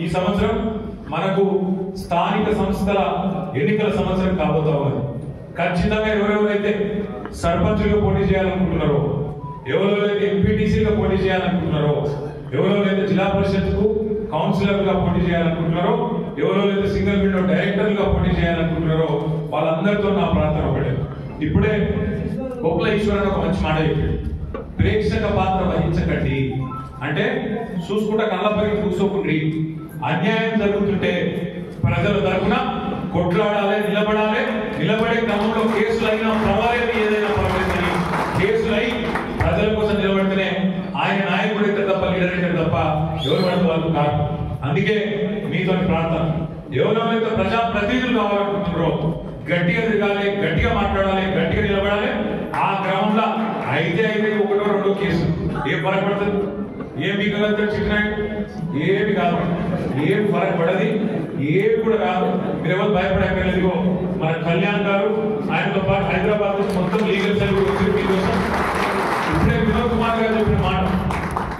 ఈ సంవత్సరం మనకు స్థానిక సంస్థల ఎన్నికల సంవత్సరం కాబోతా ఉన్నది. ఖచ్చితంగా ఎవరెవరైతే సర్పంచులుగా పోటీ చేయాలనుకుంటున్నారో, ఎవరెవరైతే ఎంపీటీసీగా పోటీ చేయాలనుకుంటున్నారో, ఎవరెవరైతే జిల్లా పరిషత్కు కౌన్సిలర్గా పోటీ చేయాలనుకుంటున్నారో, ఎవరెవరైతే సింగిల్ విండో డైరెక్టర్గా పోటీ చేయాలనుకుంటున్నారో వాళ్ళందరితో నా ప్రార్థన ఒకటే. ఇప్పుడే గొప్పల ఈశ్వరన్ ఒక మంచి మాట చెప్పాడు, ప్రేక్షక పాత్ర వహించకండి అంటే చూసుకుంటా కళ్ళపై కూర్చోకుండ్రి. అన్యాయం జరుగుతుంటే ప్రజల తరఫున కొట్లాడాలి, నిలబడాలి. నిలబడే క్రమంలో కేసులు అయినా పర్వాలేదు, ఏదైనా పర్వాలేదని కేసులై ప్రజల కోసం నిలబడితేనే ఆయన నాయకుడు అయితే తప్ప, లీడర్ అయితే తప్ప ఎవరు పడితే వాళ్ళు కాదు. అందుకే మీతో ప్రార్థన, ఎవరైతే ప్రజా ప్రతినిధులు కావాలనుకుంటున్నారో గట్టిగా తిరగాలి, గట్టిగా మాట్లాడాలి, గట్టిగా నిలబడాలి. ఆ క్రమంలో అయితే ఒకటో రెండో కేసు ఏం ఫరక్ పడుతుంది, ఏం మీకు చిట్నాయుడు ఏమి కాదు, ఏం ఫరక్ పడది, ఏమి కూడా కాదు. మీరు ఎవరు భయపడక్కర్లేదు. మన కళ్యాణ్ గారు ఆయనతో పాటు హైదరాబాద్ నుంచి మొత్తం లీగల్ సెల్ మీకోసం ఇప్పుడే వినోద్ కుమార్ గారు చెప్పిన మాట,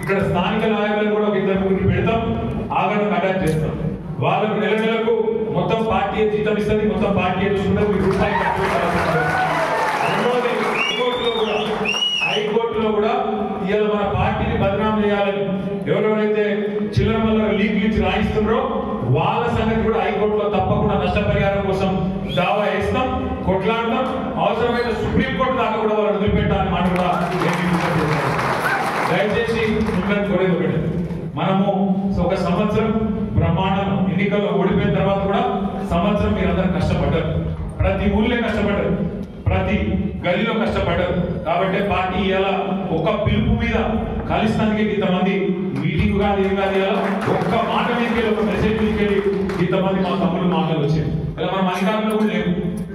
ఇక్కడ స్థానిక నాయకులను కూడా ఒక ఇద్దరు ముగ్గురు పెడతాం, ఆగడానికి అటాచ్ చేస్తాం. వాళ్ళకు నెల నెలకు మొత్తం పార్టీ జీతం ఇస్తుంది, మొత్తం పార్టీ చూసుకుంటారు. మీరు రూపాయి హైకోర్టులో కూడా ఇవాళ మన పార్టీని బదనాం చేయాలని ఎవరెవరైతే చిల్లర వల్ల లీకులు ఇచ్చి రాయిస్తున్నారో వాళ్ళ సంగతి కూడా హైకోర్టులో తప్పకుండా నష్టపరిహారం కోసం దావా వేస్తాం, కొట్లాడతాం. అవసరమైన సుప్రీంకోర్టు దాకా కూడా వాళ్ళు వదిలిపెట్టాలని మాట కూడా దయచేసి కోరేది ఒకటి, మనము ఒక సంవత్సరం బ్రహ్మాండం ఎన్నికల్లో ఓడిపోయిన తర్వాత కూడా సంవత్సరం మీరందరూ కష్టపడ్డారు, ప్రతి ఊళ్ళో కష్టపడ్డారు, ప్రతి గదిలో కష్టపడ్డారు. కాబట్టి పార్టీ ఇలా ఒక పిలుపు మీద కలిసినందుకే ఇంతమంది మీటింగ్ కాదు, ఏం కాదు, ఇలా ఒక్క మాట మీదకెళ్ళి ఒక మెసేజ్ మీదకెళ్ళి ఇంతమంది మా తమ్ముళ్ళు మాటలు వచ్చాయి. ఇలా మనం అధికారంలో కూడా లేవు,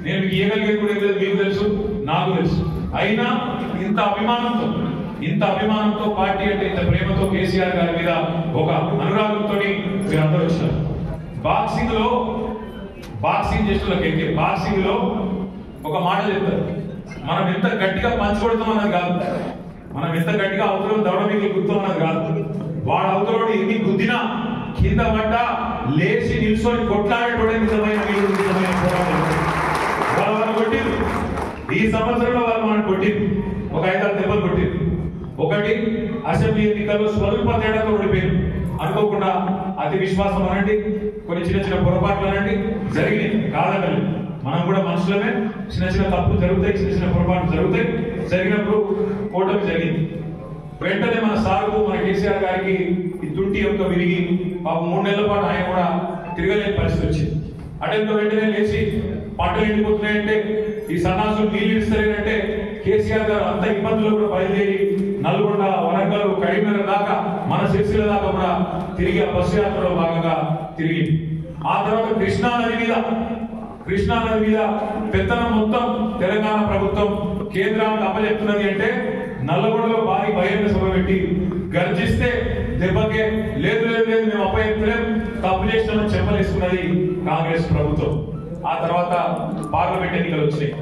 నేను మీకు ఏగలిగేది కూడా ఏం లేదు, మీకు తెలుసు, నాకు తెలుసు. అయినా ఇంత అభిమానంతో పార్టీ అంటే ఇంత ప్రేమతో కేసీఆర్ గారి మీద ఒక అనురాగంతో మీరందరూ వచ్చారు. బాక్సింగ్ చేస్తున్న బాక్సింగ్ లో ఒక మాట చెప్తారు, మనం ఎంత గట్టిగా పంచుకొడతాం అన్నది కాదు, మనం ఎంత గట్టిగా అవతల దవడ మీకు గుర్తాం అన్నది కాదు. వాడు అవతలోడు ఎన్ని గుద్దినా కింద పడ్డ లేచి నిల్చొని కొట్లాడేటోడే నిజమైన పోరాటం. వాళ్ళు కొట్టింది ఈ సంవత్సరంలో, వాళ్ళు మనం కొట్టింది ఒక 5-6 దెబ్బలు కొట్టింది. ఒకటి అసెంబ్లీ ఎన్నికల్లో స్వల్ప తేడాతో ఓడిపోయింది, అనుకోకుండా అతి విశ్వాసం అనండి, కొన్ని చిన్న పొరపాట్లు అనండి జరిగినాయి, కాదండి. మనం కూడా మనుషులమే, చిన్న తప్పులు జరుగుతాయి, చిన్న పొరపాట్లు జరుగుతాయి. జరిగినప్పుడు ఓటమి జరిగింది. వెంటనే మన సార్కు, మన కేసీఆర్ గారికి ఈ తుంటి యొక్క విరిగి 3 నెలల పాటు ఆయన కూడా తిరగలేని పరిస్థితి వచ్చింది. అటెంతో వెంటనే లేచి పంటలు ఎండిపోతున్నాయంటే, ఈ సన్నాసులు నీళ్ళు ఇస్తారంటే కేసీఆర్ గారు అంత ఇబ్బందులు కూడా బయలుదేరి నల్గొండ, వరంగల్, కరీంనగర్ దాకా, మన సిరిసిల్ల దాకా కూడా తిరిగి ఆ బస్సు యాత్రలో భాగంగా తిరిగి ఆ తర్వాత కృష్ణా నది మీద పెత్తనం మొత్తం తెలంగాణ ప్రభుత్వం కేంద్రానికి అప్పచెప్తున్నది అంటే నల్లగొండలో భారీ బహిరంగ సభ పెట్టి గర్జిస్తే దెబ్బకే లేదు మేము అప్పచెప్తలేం, తప్పు చేసినామని చెప్పలేసుకున్నది కాంగ్రెస్ ప్రభుత్వం. ఆ తర్వాత పార్లమెంట్ ఎన్నికలు వచ్చినాయి.